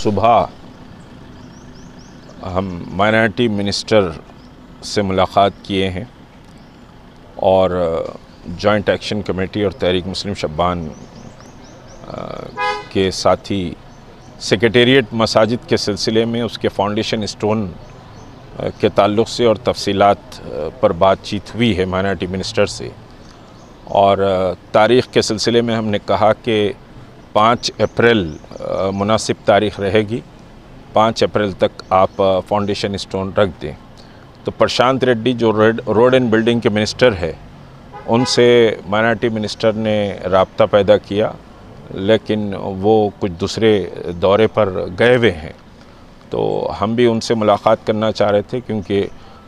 सुबह हम minority minister से मुलाकात किए हैं और जॉइंट एक्शन कमेटी और तहरीक मुस्लिम शब्बान के साथी सेक्रेटेरिएट मसाजिद के सिलसिले में उसके फाउंडेशन स्टोन के ताल्लुक़ से और तफसीलात पर बातचीत हुई है माइनॉरिटी मिनिस्टर से। और तारीख़ के सिलसिले में हमने कहा कि 5 अप्रैल मुनासिब तारीख़ रहेगी, 5 अप्रैल तक आप फाउंडेशन स्टोन रख दें। तो प्रशांत रेड्डी जो रोड एंड बिल्डिंग के मिनिस्टर है, उनसे माइनॉरिटी मिनिस्टर ने राब्ता पैदा किया, लेकिन वो कुछ दूसरे दौरे पर गए हुए हैं। तो हम भी उनसे मुलाकात करना चाह रहे थे, क्योंकि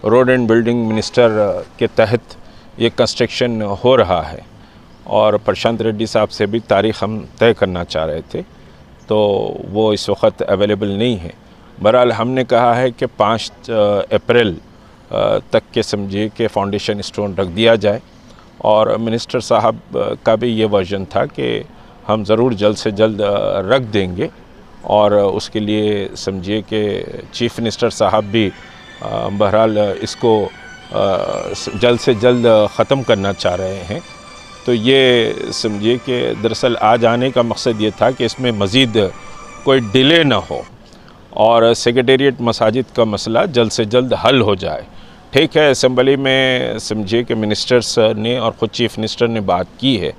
रोड एंड बिल्डिंग मिनिस्टर के तहत ये कंस्ट्रक्शन हो रहा है और प्रशांत रेड्डी साहब से भी तारीख़ हम तय करना चाह रहे थे, तो वो इस वक्त अवेलेबल नहीं है। बहरहाल हमने कहा है कि 5 अप्रैल तक के समझिए कि फाउंडेशन स्टोन रख दिया जाए। और मिनिस्टर साहब का भी ये वर्जन था कि हम ज़रूर जल्द से जल्द रख देंगे, और उसके लिए समझिए कि चीफ़ मिनिस्टर साहब भी बहरहाल इसको जल्द से जल्द ख़त्म करना चाह रहे हैं। तो ये समझिए कि दरअसल आज आने का मकसद ये था कि इसमें मज़ीद कोई डिले ना हो और सेक्रेटेरिएट मसाजिद का मसला जल्द से जल्द हल हो जाए। ठीक है, असम्बली में समझिए कि मिनिस्टर्स ने और ख़ुद चीफ़ मिनिस्टर ने बात की है,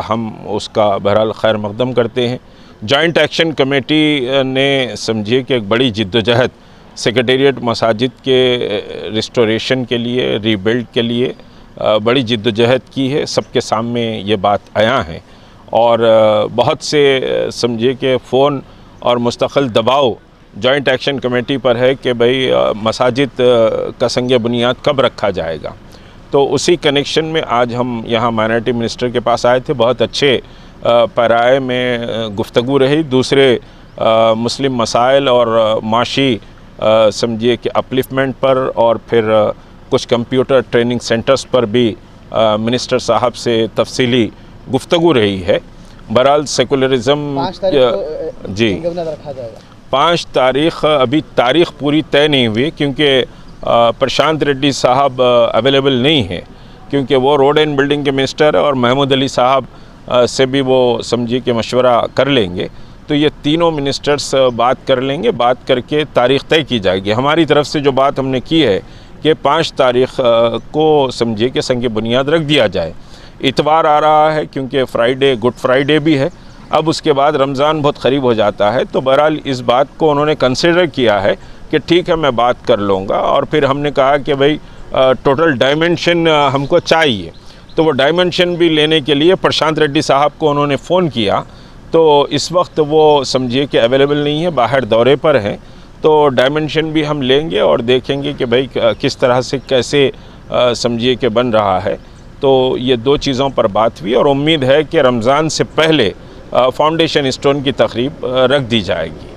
हम उसका बहरहाल खैर मकदम करते हैं। जॉइंट एक्शन कमेटी ने समझिए कि एक बड़ी जिद्दोजहद सेक्रेटेरिएट मसाजिद के रिस्टोरेशन के लिए, रीबिल्ड के लिए बड़ी जिद्दोजहद की है। सबके सामने ये बात आया है और बहुत से समझिए कि फ़ोन और मुस्तक़िल दबाव जॉइंट एक्शन कमेटी पर है कि भाई मसाजिद का संग बुनियाद कब रखा जाएगा। तो उसी कनेक्शन में आज हम यहाँ माइनॉरिटी मिनिस्टर के पास आए थे। बहुत अच्छे पैराए में गुफ्तगू रही, दूसरे मुस्लिम मसाइल और माशी समझिए कि अपलिफ्टमेंट पर, और फिर कुछ कंप्यूटर ट्रेनिंग सेंटर्स पर भी मिनिस्टर साहब से तफसीली गुफ्तगू रही है। बहरहाल सेकुलरिज़म जी 5 तारीख़, अभी तारीख़ पूरी तय नहीं हुई, क्योंकि प्रशांत रेड्डी साहब अवेलेबल नहीं है, क्योंकि वो रोड एंड बिल्डिंग के मिनिस्टर है और महमूद अली साहब से भी वो समझिए कि मशवरा कर लेंगे। तो ये तीनों मिनिस्टर्स बात कर लेंगे, बात करके तारीख़ तय की जाएगी। हमारी तरफ से जो बात हमने की है कि 5 तारीख़ को समझिए कि संग बुनियाद रख दिया जाए। इतवार आ रहा है, क्योंकि फ्राइडे गुड फ्राइडे भी है, अब उसके बाद रमज़ान बहुत क़रीब हो जाता है। तो बहरहाल इस बात को उन्होंने कंसिडर किया है कि ठीक है, मैं बात कर लूँगा। और फिर हमने कहा कि भाई टोटल डायमेंशन हमको चाहिए, तो वो डायमेंशन भी लेने के लिए प्रशांत रेड्डी साहब को उन्होंने फ़ोन किया। तो इस वक्त वो समझिए कि अवेलेबल नहीं है, बाहर दौरे पर हैं। तो डायमेंशन भी हम लेंगे और देखेंगे कि भाई किस तरह से कैसे समझिए कि बन रहा है। तो ये 2 चीज़ों पर बात हुई और उम्मीद है कि रमज़ान से पहले फाउंडेशन स्टोन की तक़रीब रख दी जाएगी।